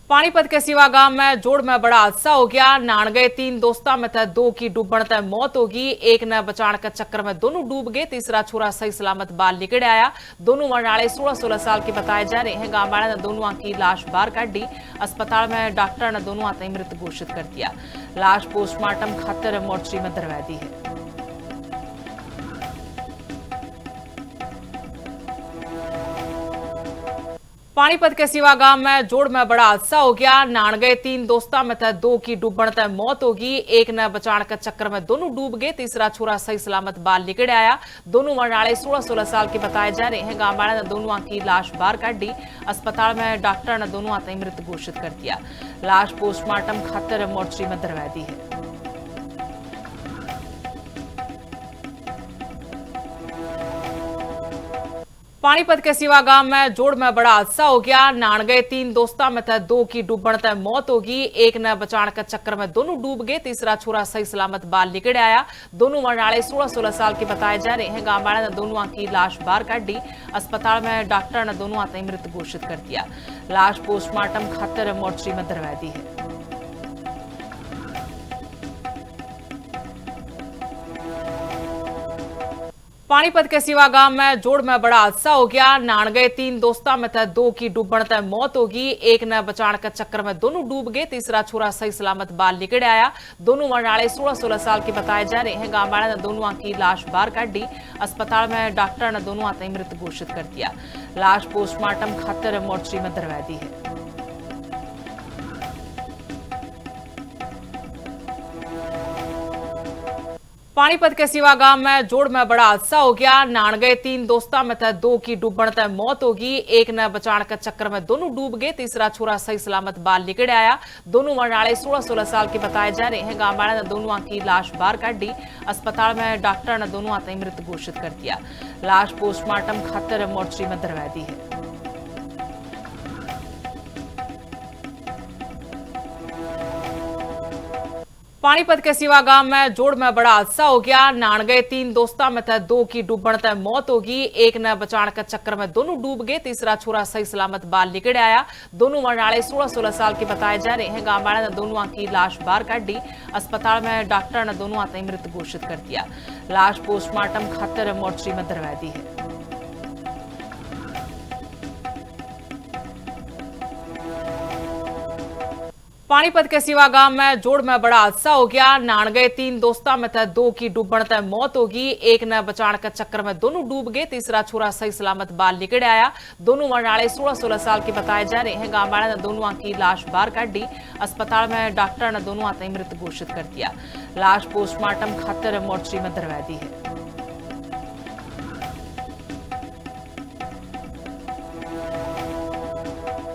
पानीपत के सिवा गांव में जोड़ में बड़ा हादसा हो गया। नान गए 3 दोस्ता में थे 2 की डूबण ते मौत होगी। एक ने बचाण के चक्कर में दोनों डूब गए। तीसरा छोरा सही सलामत बाहर निकल आया। दोनों मरने 16-16 साल के बताए जा रहे हैं। गांव वाले ने दोनों की लाश बाहर काटी। अस्पताल में डॉक्टर ने दोनों मृत घोषित कर दिया। लाश पोस्टमार्टम खातिर मोर्चरी में दरवा दी है। पानीपत के सिवा गांव में जोड़ में बड़ा हादसा हो गया। नान गए 3 दोस्ता में थे 2 की डूबण ते मौत होगी। एक ने बचाण के चक्कर में दोनों डूब गए। तीसरा छोरा सही सलामत बाहर निकल आया। दोनों मरने 16-16 साल के बताए जा रहे हैं। गांव वाले ने दोनों की लाश बाहर काटी। अस्पताल में डॉक्टर ने दोनों मृत घोषित कर दिया। लाश पोस्टमार्टम खातिर मोर्चरी में दरवा दी है। पानीपत के सिवा गांव में जोड़ में बड़ा हादसा हो गया। नान गए 3 दोस्ता में थे 2 की डूबण ते मौत होगी। एक ने बचाण के चक्कर में दोनों डूब गए। तीसरा छोरा सही सलामत बाहर निकल आया। दोनों मरने 16-16 साल के बताए जा रहे हैं। गांव वाले ने दोनों की लाश बाहर काटी। अस्पताल में डॉक्टर ने दोनों मृत घोषित कर दिया। लाश पोस्टमार्टम खातिर मोर्चरी में दरवा दी है। पानीपत के सिवा गांव में जोड़ में बड़ा हादसा हो गया। नान गए 3 दोस्ता में थे 2 की डूबण ते मौत होगी। एक ने बचाण के चक्कर में दोनों डूब गए। तीसरा छोरा सही सलामत बाहर निकल आया। दोनों मरने 16-16 साल के बताए जा रहे हैं। गांव वाले ने दोनों की लाश बाहर काटी। अस्पताल में डॉक्टर ने दोनों मृत घोषित कर दिया। लाश पोस्टमार्टम खातिर मोर्चरी में दरवा दी है। पानीपत के सिवा गांव में जोड़ में बड़ा हादसा हो गया। नान गए 3 दोस्ता में थे 2 की डूबण ते मौत होगी। एक ने बचाण के चक्कर में दोनों डूब गए। तीसरा छोरा सही सलामत बाहर निकल आया। दोनों मरने 16-16 साल के बताए जा रहे हैं। गांव वाले ने दोनों की लाश बाहर काटी। अस्पताल में डॉक्टर ने दोनों मृत घोषित कर दिया। लाश पोस्टमार्टम खातिर मोर्चरी में दरवा दी है। पानीपत के सिवा गांव में जोड़ में बड़ा हादसा हो गया। नान गए 3 दोस्ता में थे 2 की डूबण ते मौत होगी। एक ने बचाण के चक्कर में दोनों डूब गए। तीसरा छोरा सही सलामत बाहर निकल आया। दोनों मरने 16-16 साल के बताए जा रहे हैं। गांव वाले ने दोनों की लाश बाहर काटी। अस्पताल में डॉक्टर ने दोनों मृत घोषित कर दिया। लाश पोस्टमार्टम खातिर मोर्चरी में दरवा दी है। पानीपत के सिवा गांव में जोड़ में बड़ा हादसा हो गया। नान गए 3 दोस्ता में थे 2 की डूबण ते मौत होगी। एक ने बचाण के चक्कर में दोनों डूब गए। तीसरा छोरा सही सलामत बाहर निकल आया। दोनों मरने 16-16 साल के बताए जा रहे हैं। गांव वाले ने दोनों की लाश बाहर काटी। अस्पताल में डॉक्टर ने दोनों मृत घोषित कर दिया। लाश पोस्टमार्टम खातिर मोर्चरी में दरवा दी है।